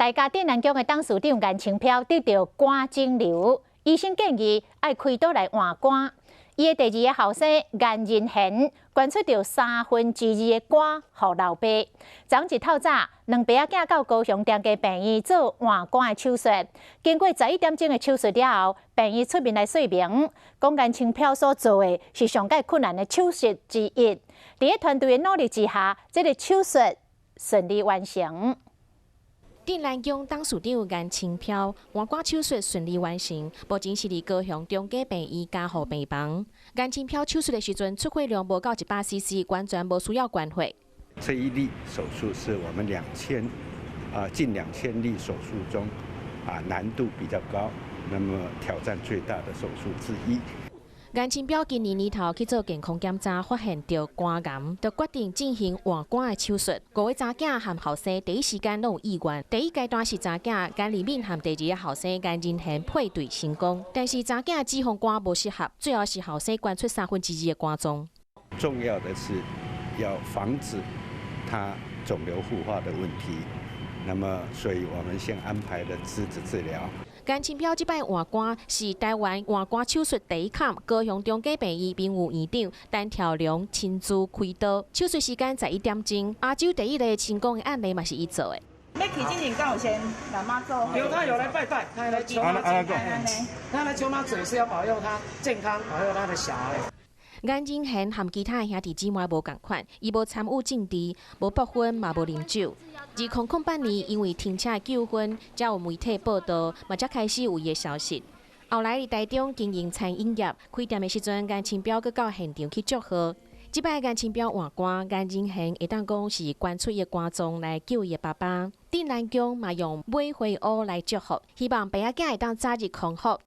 大家镇南宫的董事长颜清飘得到肝肿瘤，医生建议要开刀来换肝。伊的第二个后生颜仁贤捐出着2/3的肝给老爸。昨一透早，2爸仔囝到高雄中家病院做换肝的手术。经过11点钟的手术了后，病院出面来说明，讲颜清飘所做的是上界困难的手术之一。在团队的努力之下，这个手术顺利完成。镇南宫董事长颜清飘换肝手术顺利完成，目前是伫高雄中家病院加护病房。颜清飘手术的时阵，出血量无到100cc，完全无需要关血。这一例手术是我们近2000例手术中难度比较高，那么挑战最大的手术之一。颜清飘今年年头去做健康检查，发现到肝癌，就决定进行换肝的手术。5位查囝和后生第一时间都有意愿。第一阶段是查囝颜丽敏和第二个后生颜仁贤配对成功，但是查囝脂肪肝无适合，最后是后生捐出2/3的肝脏。重要的是要防止它肿瘤复发的问题，那么所以我们先安排了质子治疗。颜清飘这摆换肝是台湾换肝手术第一坎，高雄中家病院民务院长单条龙亲自开刀，手术时间11点钟。亚洲第一个成功的案例嘛是伊做的。要去之前，敢有先妈妈做？有，他有来拜拜，他来求妈健康，他来求妈嘴是要保佑他健康，保佑他的小孩。颜仁贤和其他的兄弟姊妹无共款，伊无参与政治，无结婚，嘛无啉酒。2008年，因为停车纠纷，才有媒体报道，嘛才开始有伊的消息。后来伫台中经营餐饮业，开店的时阵，颜清标阁到现场去祝贺。即摆颜清标换肝，颜仁贤会当讲是捐出伊的肝脏来救伊的爸爸。镇南宫嘛用买花乌来祝福，希望爸仔囝会当早日康复。